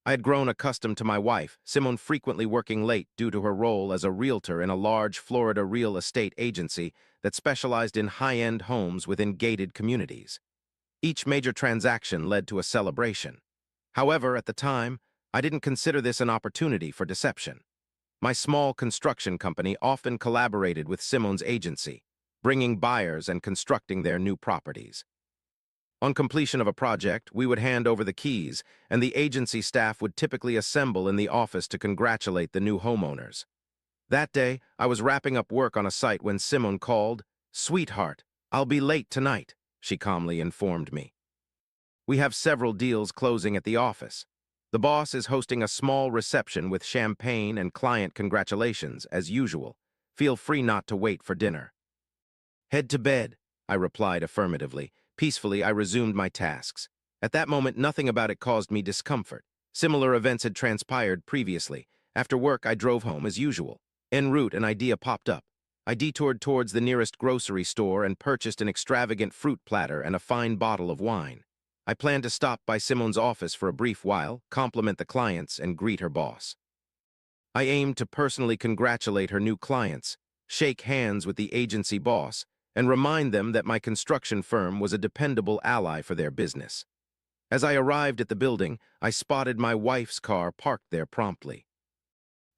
I had grown accustomed to my wife, Simone, frequently working late due to her role as a realtor in a large Florida real estate agency that specialized in high-end homes within gated communities. Each major transaction led to a celebration. However, at the time, I didn't consider this an opportunity for deception. My small construction company often collaborated with Simone's agency, bringing buyers and constructing their new properties. On completion of a project, we would hand over the keys, and the agency staff would typically assemble in the office to congratulate the new homeowners. That day, I was wrapping up work on a site when Simone called. "Sweetheart, I'll be late tonight," she calmly informed me. "We have several deals closing at the office. The boss is hosting a small reception with champagne and client congratulations, as usual. Feel free not to wait for dinner." "Head to bed," I replied affirmatively. Peacefully, I resumed my tasks. At that moment, nothing about it caused me discomfort. Similar events had transpired previously. After work, I drove home as usual. En route, an idea popped up. I detoured towards the nearest grocery store and purchased an extravagant fruit platter and a fine bottle of wine. I planned to stop by Simone's office for a brief while, compliment the clients, and greet her boss. I aimed to personally congratulate her new clients, shake hands with the agency boss, and remind them that my construction firm was a dependable ally for their business. As I arrived at the building, I spotted my wife's car parked there promptly.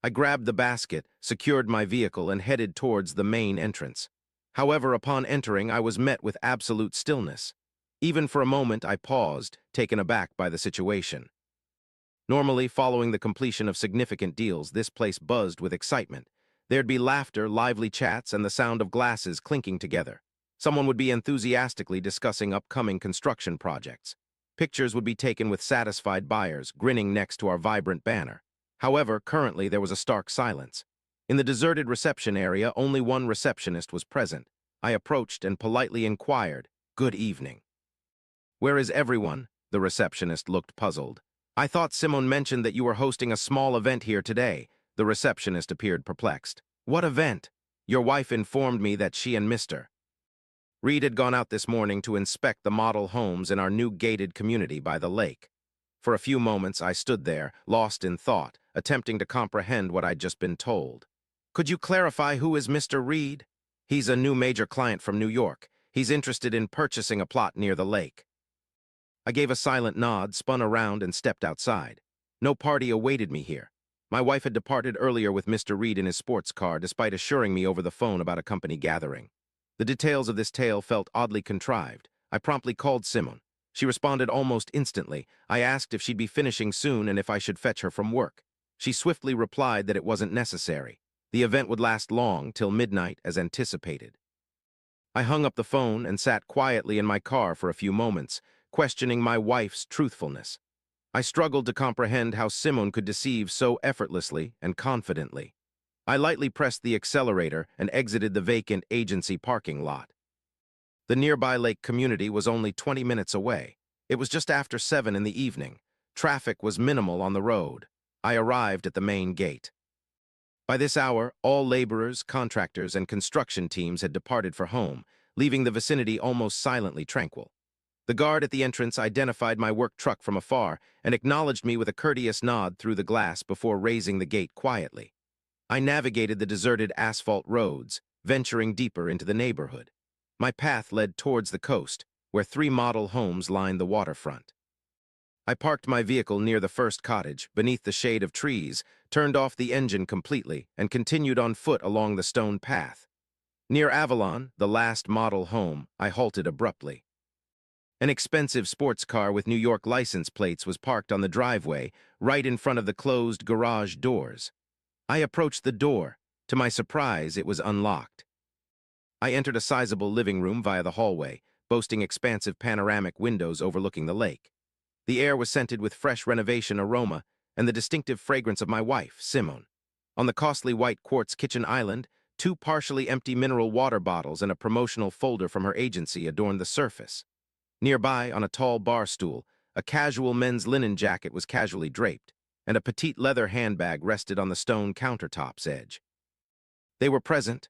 I grabbed the basket, secured my vehicle, and headed towards the main entrance. However, upon entering, I was met with absolute stillness. Even for a moment, I paused, taken aback by the situation. Normally, following the completion of significant deals, this place buzzed with excitement. There'd be laughter, lively chats, and the sound of glasses clinking together. Someone would be enthusiastically discussing upcoming construction projects. Pictures would be taken with satisfied buyers, grinning next to our vibrant banner. However, currently there was a stark silence. In the deserted reception area, only one receptionist was present. I approached and politely inquired, "Good evening." "Where is everyone?" The receptionist looked puzzled. "I thought Simone mentioned that you were hosting a small event here today." The receptionist appeared perplexed. "What event?" "Your wife informed me that she and Mr. Reid had gone out this morning to inspect the model homes in our new gated community by the lake." For a few moments, I stood there, lost in thought, attempting to comprehend what I'd just been told. "Could you clarify who is Mr. Reid?" "He's a new major client from New York. He's interested in purchasing a plot near the lake." I gave a silent nod, spun around, and stepped outside. No party awaited me here. My wife had departed earlier with Mr. Reid in his sports car, despite assuring me over the phone about a company gathering. The details of this tale felt oddly contrived. I promptly called Simone. She responded almost instantly. I asked if she'd be finishing soon and if I should fetch her from work. She swiftly replied that it wasn't necessary. The event would last long, till midnight, as anticipated. I hung up the phone and sat quietly in my car for a few moments, questioning my wife's truthfulness. I struggled to comprehend how Simone could deceive so effortlessly and confidently. I lightly pressed the accelerator and exited the vacant agency parking lot. The nearby lake community was only 20 minutes away. It was just after 7 in the evening. Traffic was minimal on the road. I arrived at the main gate. By this hour, all laborers, contractors, and construction teams had departed for home, leaving the vicinity almost silently tranquil. The guard at the entrance identified my work truck from afar and acknowledged me with a courteous nod through the glass before raising the gate quietly. I navigated the deserted asphalt roads, venturing deeper into the neighborhood. My path led towards the coast, where 3 model homes lined the waterfront. I parked my vehicle near the first cottage, beneath the shade of trees, turned off the engine completely, and continued on foot along the stone path. Near Avalon, the last model home, I halted abruptly. An expensive sports car with New York license plates was parked on the driveway, right in front of the closed garage doors. I approached the door. To my surprise, it was unlocked. I entered a sizable living room via the hallway, boasting expansive panoramic windows overlooking the lake. The air was scented with fresh renovation aroma and the distinctive fragrance of my wife, Simone. On the costly white quartz kitchen island, 2 partially empty mineral water bottles and a promotional folder from her agency adorned the surface. Nearby, on a tall bar stool, a casual men's linen jacket was casually draped, and a petite leather handbag rested on the stone countertop's edge. They were present.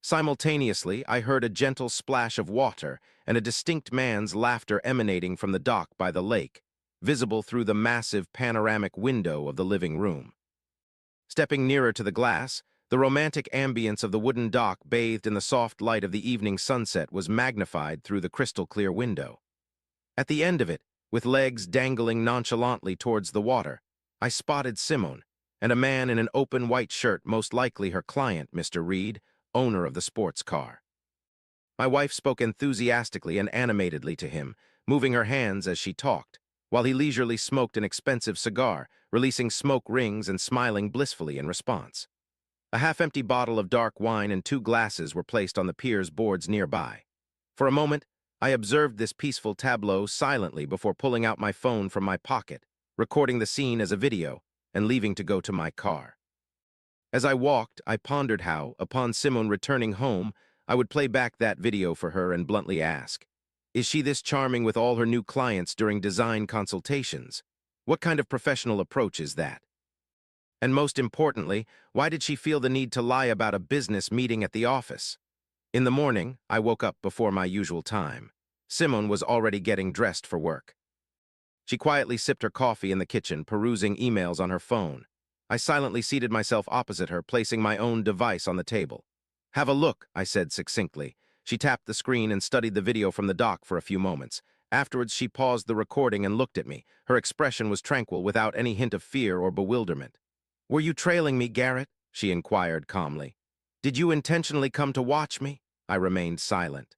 Simultaneously, I heard a gentle splash of water and a distinct man's laughter emanating from the dock by the lake. visible through the massive panoramic window of the living room. Stepping nearer to the glass, the romantic ambience of the wooden dock bathed in the soft light of the evening sunset was magnified through the crystal-clear window. At the end of it, with legs dangling nonchalantly towards the water, I spotted Simone and a man in an open white shirt, most likely her client, Mr. Reid, owner of the sports car. My wife spoke enthusiastically and animatedly to him, moving her hands as she talked, while he leisurely smoked an expensive cigar, releasing smoke rings and smiling blissfully in response. A half-empty bottle of dark wine and 2 glasses were placed on the pier's boards nearby. For a moment, I observed this peaceful tableau silently before pulling out my phone from my pocket, recording the scene as a video, and leaving to go to my car. As I walked, I pondered how, upon Simone returning home, I would play back that video for her and bluntly ask, is she this charming with all her new clients during design consultations? What kind of professional approach is that? And most importantly, why did she feel the need to lie about a business meeting at the office? In the morning, I woke up before my usual time. Simone was already getting dressed for work. She quietly sipped her coffee in the kitchen, perusing emails on her phone. I silently seated myself opposite her, placing my own device on the table. Have a look, I said succinctly. She tapped the screen and studied the video from the dock for a few moments. Afterwards, she paused the recording and looked at me. Her expression was tranquil, without any hint of fear or bewilderment. Were you trailing me, Garrett? She inquired calmly. Did you intentionally come to watch me? I remained silent.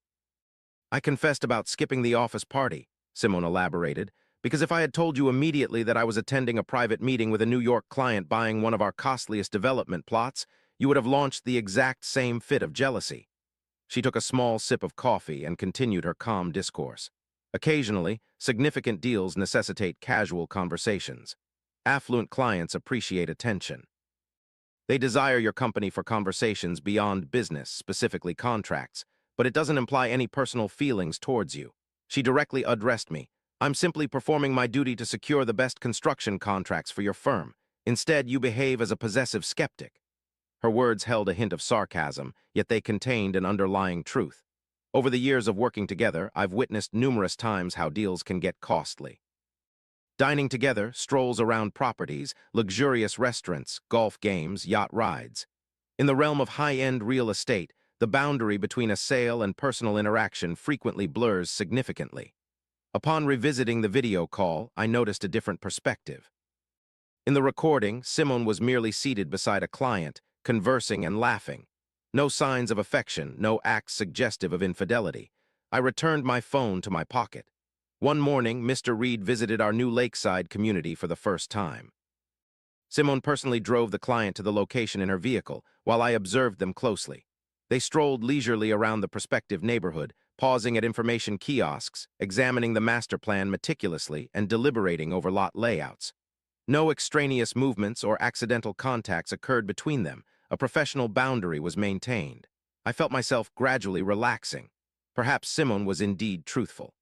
I confessed about skipping the office party, Simone elaborated, because if I had told you immediately that I was attending a private meeting with a New York client buying one of our costliest development plots, you would have launched the exact same fit of jealousy. She took a small sip of coffee and continued her calm discourse. Occasionally, significant deals necessitate casual conversations. Affluent clients appreciate attention. They desire your company for conversations beyond business, specifically contracts, but it doesn't imply any personal feelings towards you. She directly addressed me. I'm simply performing my duty to secure the best construction contracts for your firm. Instead, you behave as a possessive skeptic. Her words held a hint of sarcasm, yet they contained an underlying truth. Over the years of working together, I've witnessed numerous times how deals can get costly. Dining together, strolls around properties, luxurious restaurants, golf games, yacht rides. In the realm of high-end real estate, the boundary between a sale and personal interaction frequently blurs significantly. Upon revisiting the video call, I noticed a different perspective. In the recording, Simone was merely seated beside a client, conversing and laughing. No signs of affection, no acts suggestive of infidelity. I returned my phone to my pocket. One morning, Mr. Reid visited our new lakeside community for the first time. Simone personally drove the client to the location in her vehicle, while I observed them closely. They strolled leisurely around the prospective neighborhood, pausing at information kiosks, examining the master plan meticulously, and deliberating over lot layouts. No extraneous movements or accidental contacts occurred between them. A professional boundary was maintained. I felt myself gradually relaxing. Perhaps Simone was indeed truthful.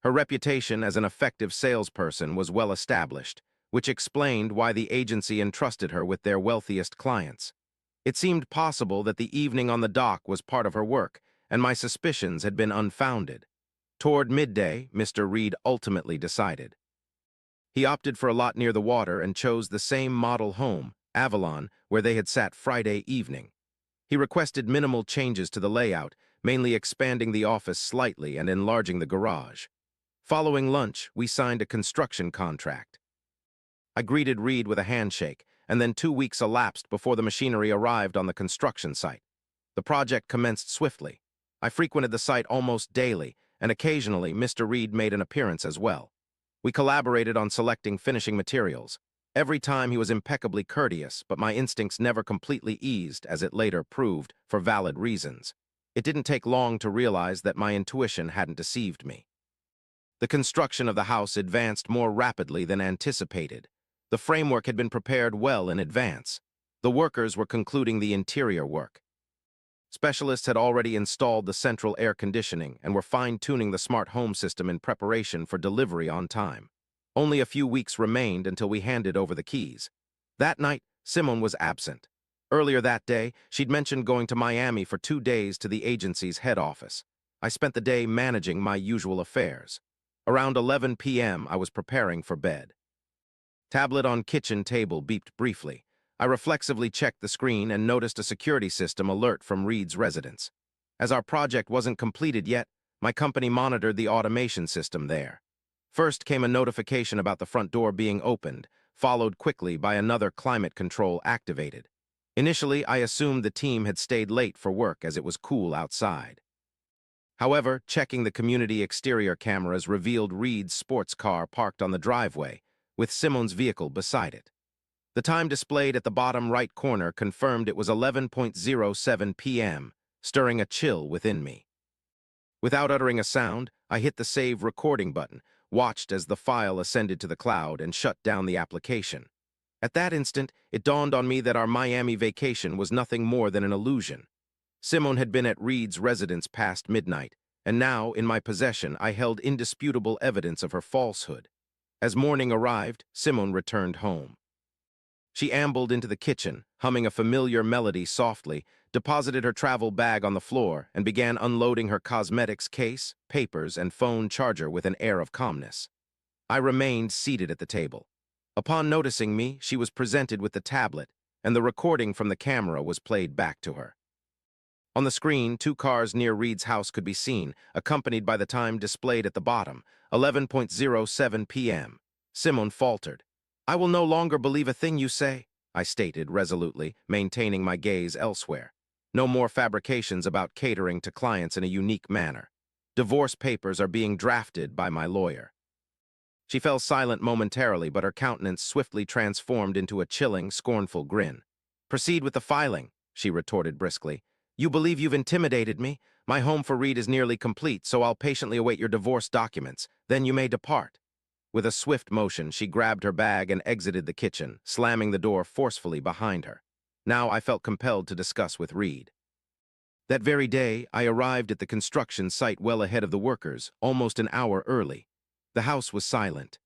Her reputation as an effective salesperson was well established, which explained why the agency entrusted her with their wealthiest clients. It seemed possible that the evening on the dock was part of her work, and my suspicions had been unfounded. Toward midday, Mr. Reid ultimately decided. He opted for a lot near the water and chose the same model home, Avalon, where they had sat Friday evening. He requested minimal changes to the layout, mainly expanding the office slightly and enlarging the garage. Following lunch, we signed a construction contract. I greeted Reid with a handshake, and then 2 weeks elapsed before the machinery arrived on the construction site. The project commenced swiftly. I frequented the site almost daily, and occasionally Mr. Reid made an appearance as well. We collaborated on selecting finishing materials. Every time he was impeccably courteous, but my instincts never completely eased, as it later proved, for valid reasons. It didn't take long to realize that my intuition hadn't deceived me. The construction of the house advanced more rapidly than anticipated. The framework had been prepared well in advance. The workers were concluding the interior work. Specialists had already installed the central air conditioning and were fine-tuning the smart home system in preparation for delivery on time. Only a few weeks remained until we handed over the keys. That night, Simone was absent. Earlier that day, she'd mentioned going to Miami for 2 days to the agency's head office. I spent the day managing my usual affairs. Around 11 p.m., I was preparing for bed. Tablet on kitchen table beeped briefly. I reflexively checked the screen and noticed a security system alert from Reid's residence. As our project wasn't completed yet, my company monitored the automation system there. First came a notification about the front door being opened, followed quickly by another climate control activated. Initially, I assumed the team had stayed late for work as it was cool outside. However, checking the community exterior cameras revealed Reid's sports car parked on the driveway, with Simon's vehicle beside it. The time displayed at the bottom right corner confirmed it was 11:07 p.m., stirring a chill within me. Without uttering a sound, I hit the save recording button, watched as the file ascended to the cloud, and shut down the application. At that instant, it dawned on me that our Miami vacation was nothing more than an illusion. Simone had been at Reid's residence past midnight, and now, in my possession, I held indisputable evidence of her falsehood. As morning arrived, Simone returned home. She ambled into the kitchen, humming a familiar melody softly, deposited her travel bag on the floor, and began unloading her cosmetics case, papers, and phone charger with an air of calmness. I remained seated at the table. Upon noticing me, she was presented with the tablet, and the recording from the camera was played back to her. On the screen, 2 cars near Reid's house could be seen, accompanied by the time displayed at the bottom, 11:07 p.m. Simone faltered. "I will no longer believe a thing you say," I stated resolutely, maintaining my gaze elsewhere. "No more fabrications about catering to clients in a unique manner. Divorce papers are being drafted by my lawyer." She fell silent momentarily, but her countenance swiftly transformed into a chilling, scornful grin. "Proceed with the filing," she retorted briskly. "You believe you've intimidated me? My home for Reid is nearly complete, so I'll patiently await your divorce documents. Then you may depart." With a swift motion, she grabbed her bag and exited the kitchen, slamming the door forcefully behind her. Now I felt compelled to discuss with Reid. That very day, I arrived at the construction site well ahead of the workers, almost an hour early. The house was silent.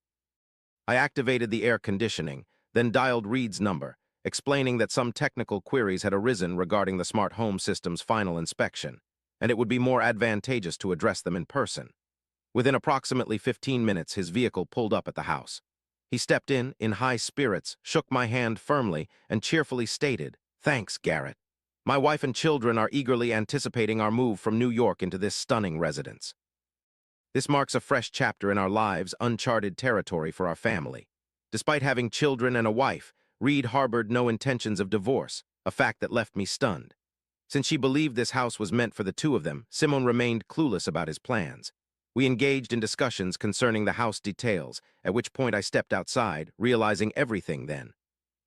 I activated the air conditioning, then dialed Reid's number, explaining that some technical queries had arisen regarding the smart home system's final inspection, and it would be more advantageous to address them in person. Within approximately 15 minutes, his vehicle pulled up at the house. He stepped in high spirits, shook my hand firmly, and cheerfully stated, "Thanks, Garrett. My wife and children are eagerly anticipating our move from New York into this stunning residence. This marks a fresh chapter in our lives, uncharted territory for our family." Despite having children and a wife, Reid harbored no intentions of divorce, a fact that left me stunned. Since she believed this house was meant for the two of them, Simone remained clueless about his plans. We engaged in discussions concerning the house details, at which point I stepped outside, realizing everything then.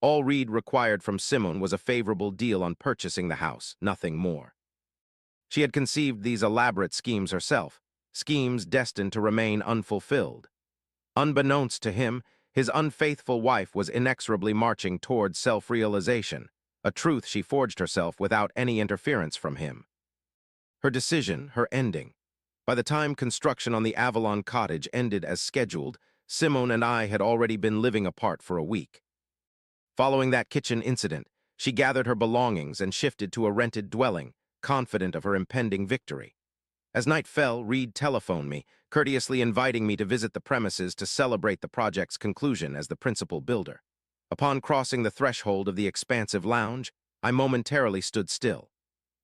All Reid required from Simone was a favorable deal on purchasing the house, nothing more. She had conceived these elaborate schemes herself, schemes destined to remain unfulfilled. Unbeknownst to him, his unfaithful wife was inexorably marching towards self-realization, a truth she forged herself without any interference from him. Her decision, her ending. By the time construction on the Avalon cottage ended as scheduled, Simone and I had already been living apart for a week. Following that kitchen incident, she gathered her belongings and shifted to a rented dwelling, confident of her impending victory. As night fell, Reid telephoned me, courteously inviting me to visit the premises to celebrate the project's conclusion as the principal builder. Upon crossing the threshold of the expansive lounge, I momentarily stood still.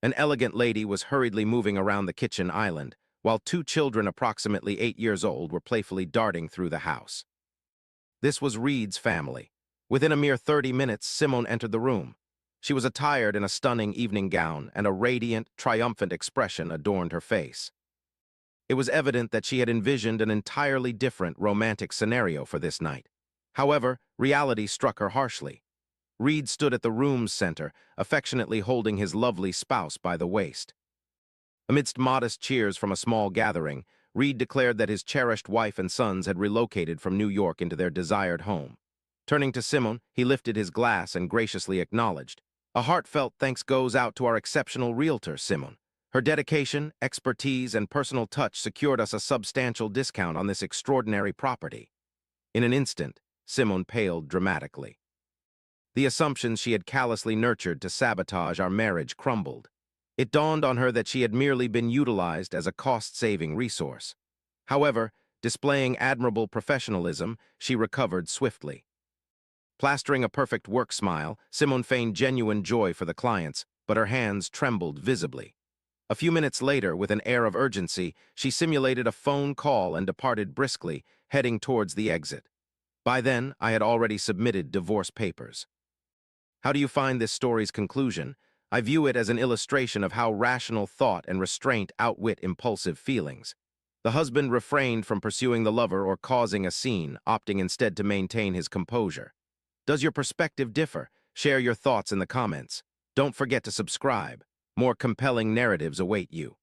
An elegant lady was hurriedly moving around the kitchen island, while 2 children approximately 8 years old were playfully darting through the house. This was Reid's family. Within a mere 30 minutes, Simone entered the room. She was attired in a stunning evening gown, and a radiant, triumphant expression adorned her face. It was evident that she had envisioned an entirely different romantic scenario for this night. However, reality struck her harshly. Reid stood at the room's center, affectionately holding his lovely spouse by the waist. Amidst modest cheers from a small gathering, Reid declared that his cherished wife and sons had relocated from New York into their desired home. Turning to Simone, he lifted his glass and graciously acknowledged, "A heartfelt thanks goes out to our exceptional realtor, Simone. Her dedication, expertise, and personal touch secured us a substantial discount on this extraordinary property." In an instant, Simone paled dramatically. The assumptions she had callously nurtured to sabotage our marriage crumbled. It dawned on her that she had merely been utilized as a cost-saving resource. However, Displaying admirable professionalism, she recovered swiftly. Plastering a perfect work smile, Simone feigned genuine joy for the clients, but her hands trembled visibly. A few minutes later, with an air of urgency, she simulated a phone call and departed briskly, heading towards the exit. By then, I had already submitted divorce papers. How do you find this story's conclusion? I view it as an illustration of how rational thought and restraint outwit impulsive feelings. The husband refrained from pursuing the lover or causing a scene, opting instead to maintain his composure. Does your perspective differ? Share your thoughts in the comments. Don't forget to subscribe. More compelling narratives await you.